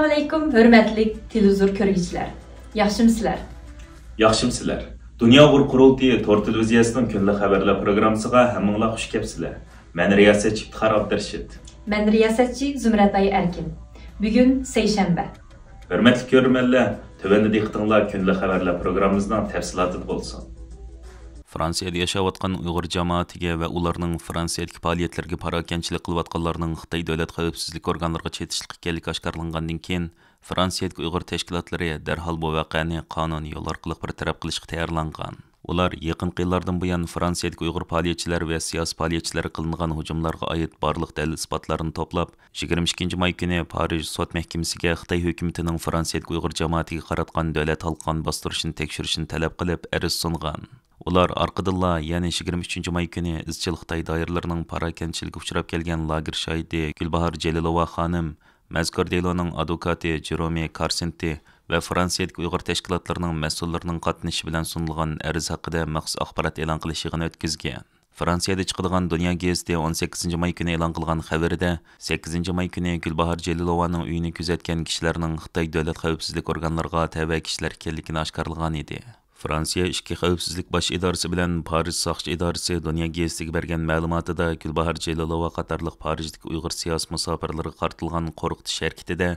Assalamu alaykum, hürmetli televizor körgüçüler. Yaxşımsızlar? Yaxşımsızlar. Dünya Uyg'ur qurultayı Tor televiziyasining kunlik xabarlar programmasiga hammanglar xush kelibsizlar. Men riyosatchi Iftixor Abdurashid. Men riyosatchi Zumratay Erkin. Bugun seyşembe. Hurmatli ko'rmanlar, tövende diqqatinglar kunlik xabarlar programmamizning tafsiloti bo'lsin. Fransiyada yaşayotgan Uyghur cemaatiga va ularning Fransiyadagi faoliyatlarga parokanchilik qilayotganlarning Xitoy davlat xavfsizlik organlariga chetishlik ekanligi oshkorlangandan keyin Fransiyadagi Uyghur tashkilotlari darhol bu voqeani qonuniy yo'l orqali bartaraf qilishga tayyorlangan. Ular yaqinqi yillardan buyon Fransiyadagi Uyghur faoliyatchilar va siyosiy faoliyatchilar qilingan hujumlarga oid barliq dalil isbotlarni to'plab 22 may kuni Parij sud mahkamasiga Xitoy hukumatining Fransiyadagi Uyghur jamoatiga qaratgan davlat halqon bostirishini tekshirishni talab qilib ariz sungan. Ular orqadilla, ya'ni 23 may kuni izchil Xitoy doiralarining parokanchilikka uchrab kelgan lager shoidi Gulbahor Jalilova xonim, mazkur deloning advokati Jerome Karsenti va Fransiyadagi Uyg'ur tashkilotlarining mas'ullarining qatnashishi bilan sunilgan ariz haqida maxsus axborot e'lon qilish yig'ini o'tkazgan. Fransiyada chiqadigan Dunyo gazeti 18 may kuni e'lon qilgan xabarida 8 may kuni Gulbahor Jalilovaning uyini kuzatgan kishilarning Xitoy davlat xavfsizlik organlariga tava kishilar ekanligini oshkorlagan edi. Fransiya Ishki xavfsizlik bosh idorasi bilan Parij soqchi idorasi Dunyo gazetiga bergan ma'lumotida Gulbahor Jalilova qatorliq Parijdagi Uyg'ur siyosiy musofirlariga qartilgan qo'rqitish harakatida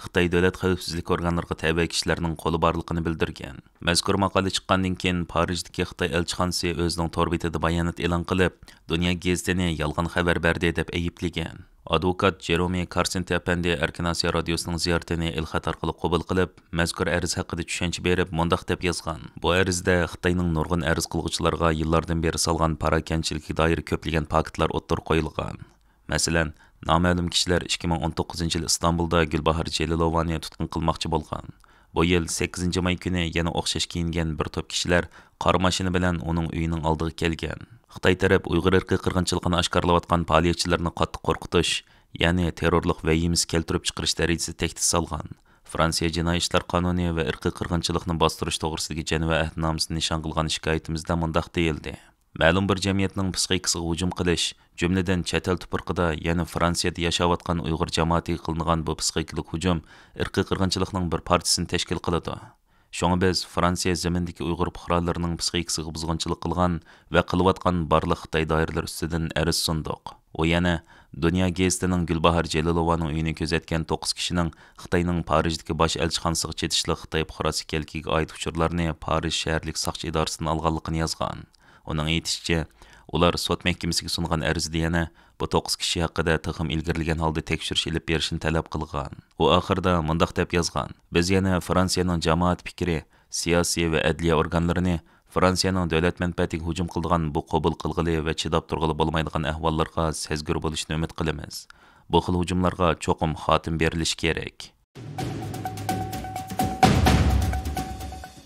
Xitoy davlat xavfsizlik organlariga tabiiy kishilarning qo'li borligini bildirgan. Mazkur maqola chiqqandan keyin Parijdagi Xitoy elchixonasi o'zining tor betida bayonot e'lon qilib, Dunyo gazetini yolg'on xabar berdi deb ayiblagan. Advokat Jerome Karsenti apandi Erkin Osiyo radiosining ziyoratini el-xat orqali qabul qilib, mazkur ariz haqida tushuncha berib, mundaq deb yozgan. Bu arizda Xitoyning nurg'un ariz qilguvchilarga yillardan beri solgan parokanchilikka doir ko'plagan faktlar o'ttir qo'yilgan. Masalan, noma'lum kishilar 2019 yil Istanbulda Gulbahor Jalilovani tutqun qilmoqchi bo'lgan. Bu yil 8 may kuni yana o'xshash kiyingan bir to'p kishilar qor mashina bilan uning uyining oldiga kelgan. Xitoy taraf Uyg'ur irqiy qirg'inchiligini oshkorlayotgan faoliyatchilarni qattiq qo'rqitish, ya'ni terrorlik vahimasi keltirib chiqarish darajasida tahdid solgan. Fransiya Jinoiy ishlar qonuni va irqiy qirg'inchilikni bostirish to'g'risidagi Jeneva ahdnomasini nishon qilgan shikoyatimizda mundaq deyildi. Ma'lum bir jamiyatning psixikasiga hujum qilish, jumladan chet el tuprog'ida, ya'ni Fransiyada yashayotgan Uyg'ur jamoatiga qilingan bu psixikalik hujum irqiy qirg'inchilikning bir parchasini tashkil qiladi. Şoňa biz Fransiya zemindagi Uyg'ur fuqarolarining psixikasiga buzg'unchilik qilgan va qilayotgan barliq Xitoy doiralari ustidan ariz sunduq. U yana Dunyo gazetining Gulbahor Jalilovaning uyini kuzatgan 9 kishining Xitoyning Parijdagi bosh elchixonasiga chetishli Xitoy fuqarosi ekanligiga oid uchurlarni Parij shaharlik soqchi idorasidan olganligini yozgan. Uning aytishicha, ular sud mahkamasiga sungan arizda yana bu 9 kishi haqida taqim ilgirilgan holda tekshirish ilib berishni talab qilgan. U oxirida mundaq deb yozgan: "Biz yana Fransiyaning jamoat fikri, siyosiy va adliya organlarini Fransiyaning davlat manfaatiga hujum qilgan bu qabul qilg'ili va chidab turg'ili bo'lmaydigan ahvollarga sezgir bo'lishni umid qilamiz. Bu xil hujumlarga cho'qim xotim berilishi kerak."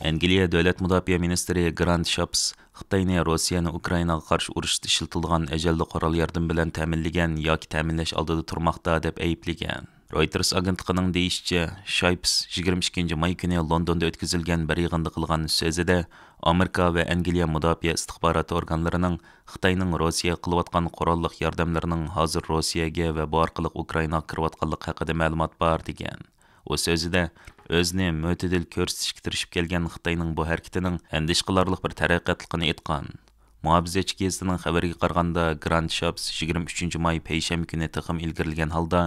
Angliya davlat mudofaa ministri Grant Shapps Xitoyni Rossiyani Ukrainaga qarshi urushda ishlatilgan ajalli qurol yordam bilan ta'minlagan yoki ta'minlash oldida turmoqda deb ayblagan. Reuters agentligining deyishicha, Shapps 22 may kuni Londonda o'tkazilgan bir yig'inda qilgan so'zida Amerika va Angliya mudofaa istixborot organlarining Xitoyning Rossiyaga qilayotgan qurolliq yordamlarining hozir Rossiyaga va bu orqali Ukrainaga kirayotganligi haqida ma'lumot bor degan. O sözüdə özünü mötədil ko'rsatishga tirishib kelgan Xitoyning bu harakatining andish qilarliq bir taraqqiyotligini aytgan. Muhabizachi gazetining xabariga qaraganda Grant Shapps 23 may payshanba kuni taqim ilgirilgan holda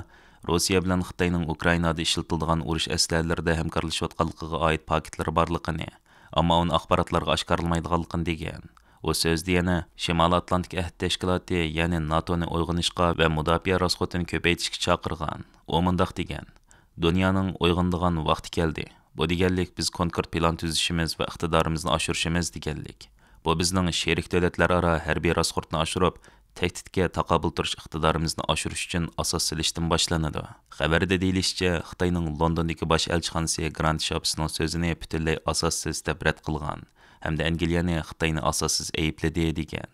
Rossiya bilan Xitoyning Ukrainada ishlatiladigan urush aslihalarida hamkorlashayotganligiga oid faktlar borligini, ammo uni axborotlarga oshkorlanmaydiganligini degan. O sözdə yana Shimoliy Atlantik ahd tashkiloti, ya'ni NATOni uyg'onishga va mudofaa rasxotini ko'paytirishga chaqirgan. U mundaq degan: "Dunyoning uyg'ondigan vaqti keldi. Bu deganlik biz konkret plan tuzishimiz va iqtidorimizni oshirishimiz deganlik. Bu bizning sherik davlatlararo harbiy rasxotni oshirib, tahdidga taqobil turish iqtidorimizni oshirish uchun asos solishdan boshlanadi." Xabarda deyilishicha, Xitoyning Londondagi bosh elchixonasi Grant Shappsning so'zini butunlay asossiz deb rad qilgan hamda Angliyani Xitoyni asossiz aybladi degan.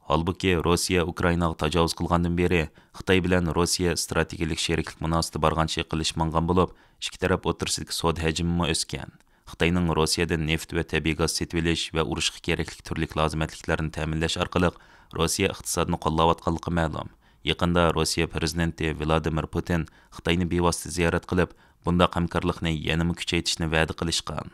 Halbuki Rossiya Ukrainaga tajovuz qilgandan beri Xitoy bilan Rossiya strategik sheriklik munosabati bargancha qilish mangan bo'lib, ikki taraf o'rtasidagi savdo hajmi o'sgan. Xitoyning Rossiyadan neft va tabiiy gaz sotib olish va urushga kerakli turli lozimatliklarni ta'minlash orqali Rossiya iqtisodini qo'llayotganligi ma'lum. Yaqinda Rossiya prezidenti Vladimir Putin Xitoyni bevosita ziyorat qilib, bundaq hamkorlikni yanada kuchaytirishni va'da qilishgan.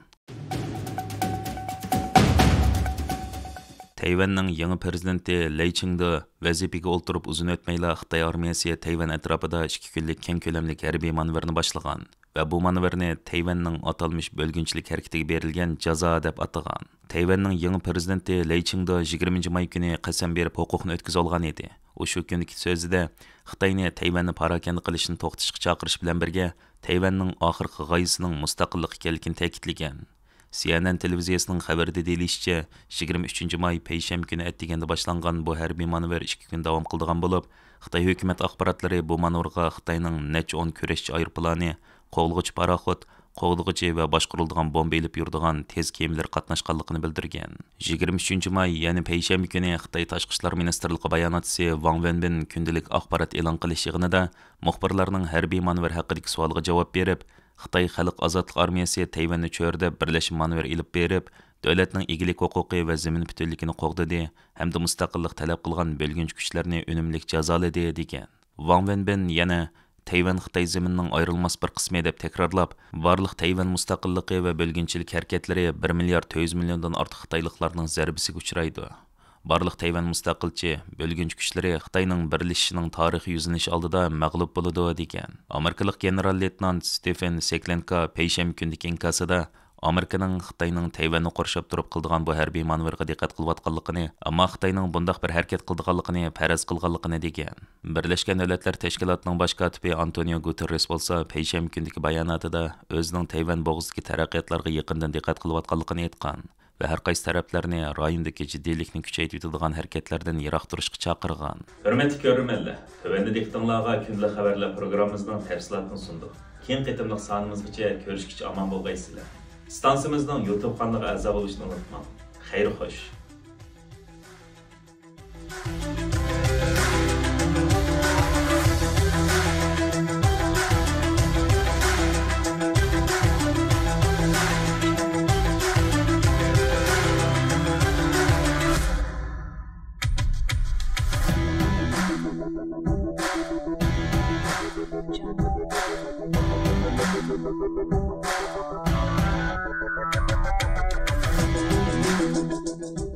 Tayvanning yangi prezidenti Lei Ching-de vazifaga o'ltirib uzun o'tmayla Xitoy armiyasi Tayvan atrofida 2 kunlik keng ko'lamli harbiy manevrni boshlagan va bu manevrni Tayvanning atalmış bölgünçilik harakatiga berilgan jazo deb atagan. Tayvanning yangi prezidenti Lei Ching-de 20 may kuni qasam berib huquqni o'tkazib olgan edi. U shu kundagi so'zida Xitoyni Tayvanni parakanda qilishni to'xtatishga chaqirish bilan birga Tayvanning oxirgi g'oyasining mustaqillik ekanligini ta'kidlagan. CNN televiziyasining xabarida deyilishicha, 23 may payshanba kuni atdiganda boshlangan bu harbiy manevr 2 kun davom qildigan bo'lib, Xitoy hukumat axborotlari bu manevrga Xitoyning necha 10 kurashchi aeroplani, qo'g'ilg'ich paraxod, qo'g'ilg'ichi va boshqarilgan bomba ilib yuradigan tez kemalar qatnashganligini bildirgan. 23 may, ya'ni payshanba kuni Xitoy Tashqi ishlar ministrligi bayonotchisi Wang Wenbin kundalik axborot e'lon qilish yig'inida muxbirlarning harbiy manevr haqidagi savoliga javob berib, Xitoy Xalq Ozodlik armiyasi Tayvanni cho'rda birlashib manevr ilib berib, davlatning egilik huquqi va zamin butunligini qo'g'didi hamda mustaqillik talab qilgan bölgünç kuchlarni unumli jazoladi degan. Wang Wenbin yana Tayvan Xitoy zaminining ayrılmas bir qismi deb takrorlab, barliq Tayvan mustaqilligi va bölgünçilik harakatlari 1 milliard 200 milliondan ortiq xitoyliklarning zarbisiga uchraydi. Barliq Tayvan mustaqilchi bölgünç kuchlari Xitoyning birlashishining tarixi yuzlanishi oldida mag'lub bo'ladi degan. Amerikalik general-leytenant Stephen Seklenko payshanba kundagi inkasida Amerikaning Xitoyning Tayvanni qorshab turib qildigan bu harbiy manevrga diqqat qilayotganligini, ammo Xitoyning bundaq bir harakat qildiganligini faraz qilganligini degan. Birlashgan Davlatlar Tashkilotining bosh kotibi Antonio Guterres bo'lsa, payshanba kundagi bayonotida o'zining Tayvan bo'g'izidagi taraqqiyotlarga yaqindan diqqat qilayotganligini aytgan va har qaysi taraflarni rayondagi jiddiylikni kuchaytiradigan harakatlardan yiroq turishga chaqirgan. Hurmatli ko'ruvchilar, tövəndə diqqətinizə kundalik xəbərlər proqramımızın təfsilatını sunduq. Keyin qitimliq sonimizgacha ko'rishgacha omon bo'lgaysizlar. Stansiyamizning YouTube kanaliga a'zo bo'lishni unutmang. Xayr xo'sh. Thank you.